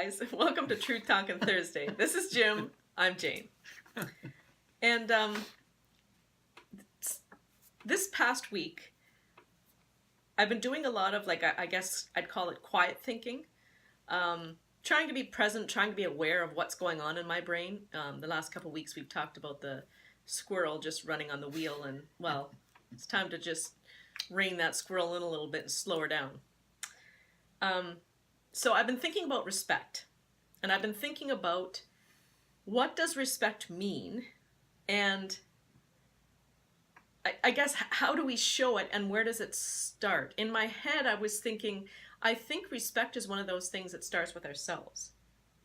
guys. Welcome to Truth Talkin Thursday. This is Jim. I'm Jane. And this past week, I've been doing a lot of, I guess I'd call it quiet thinking. Trying to be present, trying to be aware of what's going on in my brain. The last couple of weeks, we've talked about the squirrel just running on the wheel. And, well, it's time to just rein that squirrel in a little bit and slow her down. So I've been thinking about respect, and I've been thinking about what does respect mean, and I guess how do we show it, and where does it start? In my head, I was thinking, I think respect is one of those things that starts with ourselves.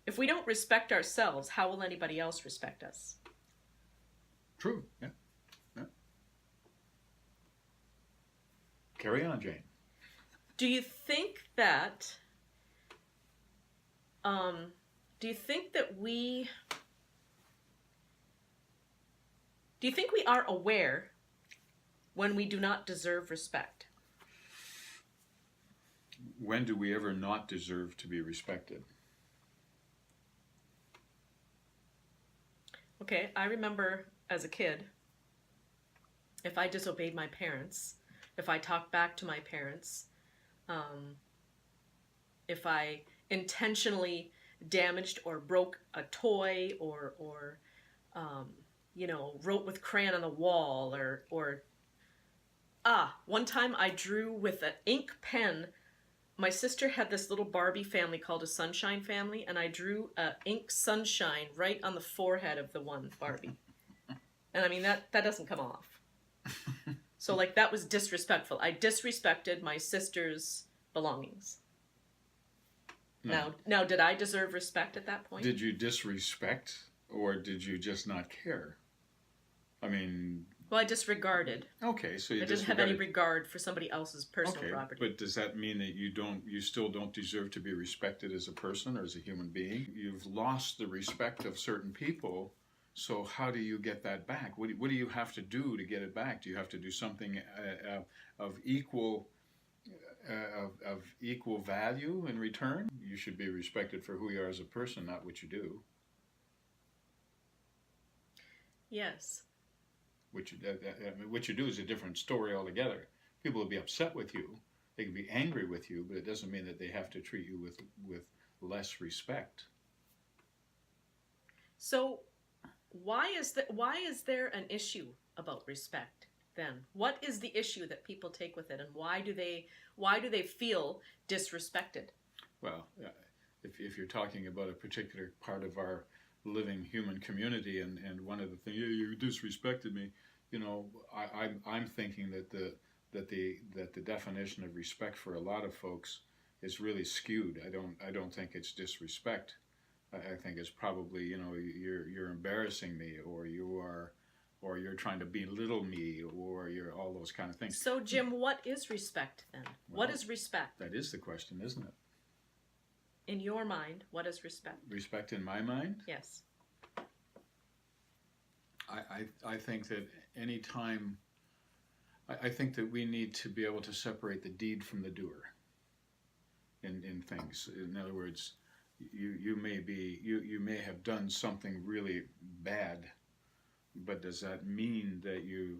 If we don't respect ourselves, how will anybody else respect us? True, yeah. Carry on, Jane. Do you think that we are aware when we do not deserve respect? When do we ever not deserve to be respected? Okay, I remember as a kid, if I disobeyed my parents, if I talked back to my parents, if I intentionally damaged or broke a toy or wrote with crayon on the wall one time I drew with an ink pen. My sister had this little Barbie family called a sunshine family, and I drew an ink sunshine right on the forehead of the one Barbie. And I mean, that doesn't come off. So that was disrespectful. I disrespected my sister's belongings. No. Now, did I deserve respect at that point? Did you disrespect, or did you just not care? I mean... Well, I disregarded. Okay, so you I didn't have any regard for somebody else's personal property. But does that mean that you still don't deserve to be respected as a person or as a human being? You've lost the respect of certain people, so how do you get that back? What do you have to do to get it back? Do you have to do something of equal value in return? You should be respected for who you are as a person, not what you do. Yes. What you do is a different story altogether. People will be upset with you. They can be angry with you, but it doesn't mean that they have to treat you with less respect. So why is there an issue about respect then? What is the issue that people take with it, and why do they feel disrespected? Well, if you're talking about a particular part of our living human community, and one of the things, you disrespected me, I'm thinking that the definition of respect for a lot of folks is really skewed. I don't think it's disrespect. I think it's probably, you're embarrassing me, or you're trying to belittle me, or you're all those kind of things. So, Jim, what is respect then? Well, what is respect? That is the question, isn't it? In your mind, what is respect? Respect in my mind? Yes. I think that any time, I think that we need to be able to separate the deed from the doer in things. In other words, you may have done something really bad, but does that mean that you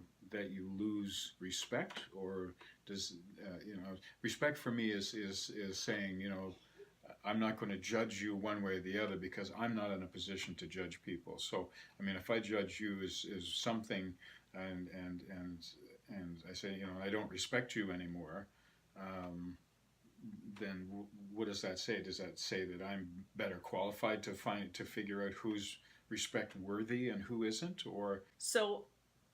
lose respect? Or does respect for me is saying, I'm not going to judge you one way or the other, because I'm not in a position to judge people. So, I mean, if I judge you as something, and I say, I don't respect you anymore, then what does that say? Does that say that I'm better qualified to figure out who's respect worthy and who isn't? Or so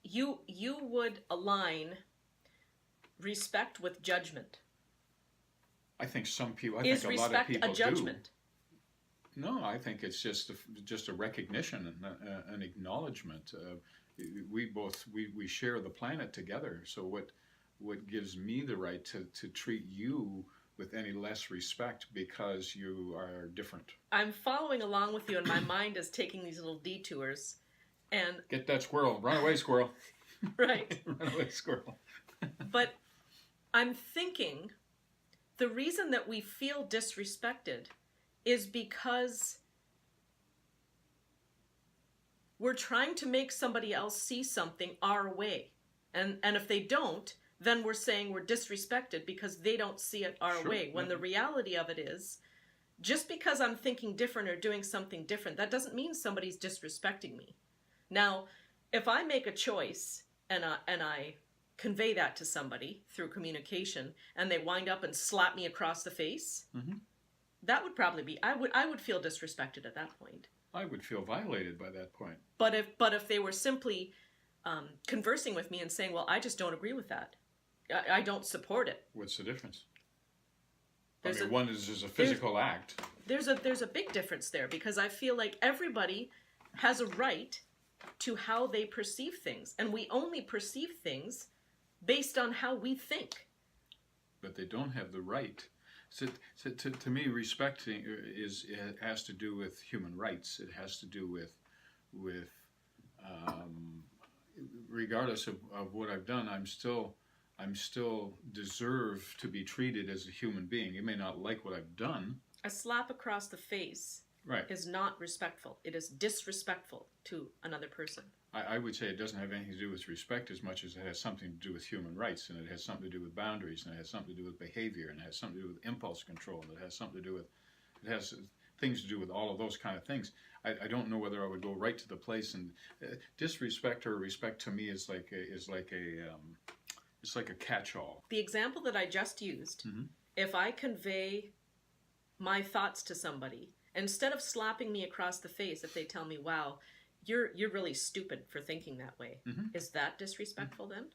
you would align respect with judgment. I think some people. Is respect a judgment? No, I think it's just a recognition and an acknowledgement. We share the planet together. So what gives me the right to treat you with any less respect because you are different? I'm following along with you, and my mind is taking these little detours. And get that squirrel! Run away, squirrel! Right. Run away, squirrel! But I'm thinking the reason that we feel disrespected is because we're trying to make somebody else see something our way. And if they don't, then we're saying we're disrespected because they don't see it our Sure, way. When yeah. the reality of it is, just because I'm thinking different or doing something different, that doesn't mean somebody's disrespecting me. Now, if I make a choice and I convey that to somebody through communication and they wind up and slap me across the face, Mm-hmm. that would probably be, I would feel disrespected at that point. I would feel violated by that point. But if they were simply conversing with me and saying, well, I just don't agree with that. I don't support it. What's the difference? There's one is a physical act. There's a big difference there, because I feel like everybody has a right to how they perceive things, and we only perceive things based on how we think. But they don't have the right. So to me, respecting it has to do with human rights. It has to do with regardless of what I've done, I'm still deserve to be treated as a human being. You may not like what I've done. A slap across the face Right. is not respectful. It is disrespectful to another person. I would say it doesn't have anything to do with respect as much as it has something to do with human rights, and it has something to do with boundaries, and it has something to do with behavior, and it has something to do with impulse control, and it has something to do with, it has things to do with all of those kind of things. I don't know whether I would go right to the place, and disrespect or respect to me is like a catch-all. The example that I just used, Mm-hmm. if I convey my thoughts to somebody, instead of slapping me across the face, if they tell me, wow, you're really stupid for thinking that way, Mm-hmm. is that disrespectful then? No,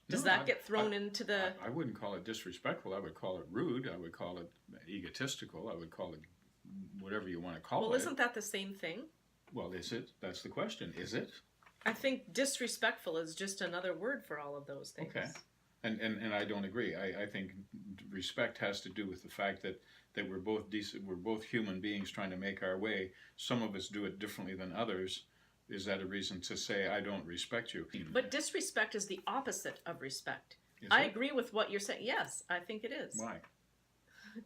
Does that get thrown into the... I wouldn't call it disrespectful. I would call it rude. I would call it egotistical. I would call it whatever you want to call it. Well, isn't that the same thing? Well, is it? That's the question. Is it? I think disrespectful is just another word for all of those things. Okay. And I don't agree. I think respect has to do with the fact that we're both decent. We're both human beings trying to make our way. Some of us do it differently than others. Is that a reason to say I don't respect you? But disrespect is the opposite of respect. Is I it? agree with what you're saying. Yes, I think it is. Why?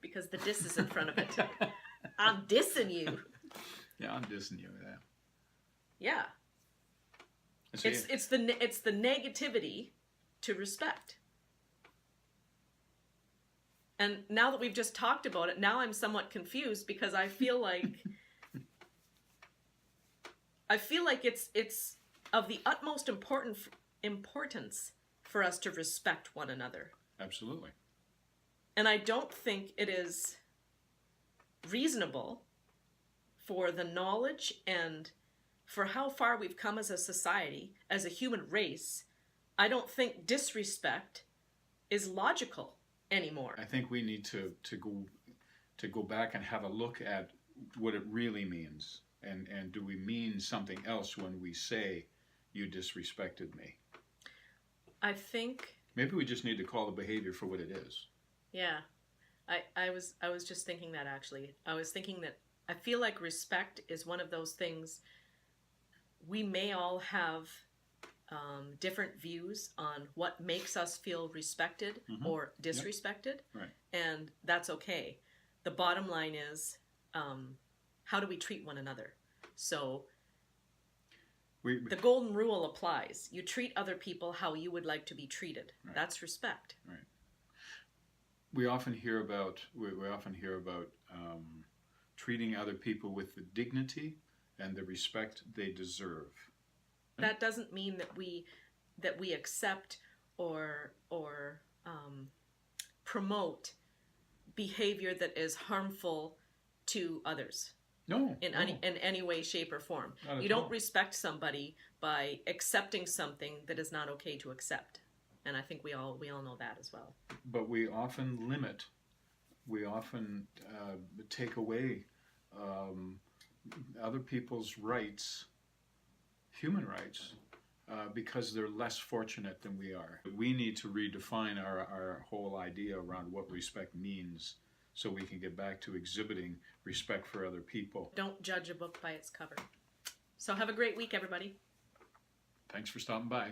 Because the diss is in front of it. I'm dissing you. Yeah, I'm dissing you. Yeah. Yeah. See, It's the negativity to respect. And now that we've just talked about it, now I'm somewhat confused, because I feel like it's of the utmost importance for us to respect one another. absolutely. And I don't think it is reasonable for the knowledge and for how far we've come as a society, as a human race. I don't think disrespect is logical anymore. I think we need to go back and have a look at what it really means, and do we mean something else when we say you disrespected me? I think, Maybe we just need to call the behavior for what it is. yeah, I was just thinking that, actually. I was thinking that I feel like respect is one of those things. We may all have different views on what makes us feel respected Mhm. or disrespected, Right. and that's okay. The bottom line is, how do we treat one another? So the golden rule applies. You treat other people how you would like to be treated. Right. That's respect. We often hear about treating other people with the dignity and the respect they deserve. That doesn't mean that we accept or promote behavior that is harmful to others No, in any way, shape, or form. Not at You don't all. respect somebody by accepting something that is not okay to accept, and I think we all know that as well. But we often limit. We often take away other people's rights, human rights, because they're less fortunate than we are. We need to redefine our whole idea around what respect means, so we can get back to exhibiting respect for other people. Don't judge a book by its cover. So have a great week, everybody. Thanks for stopping by.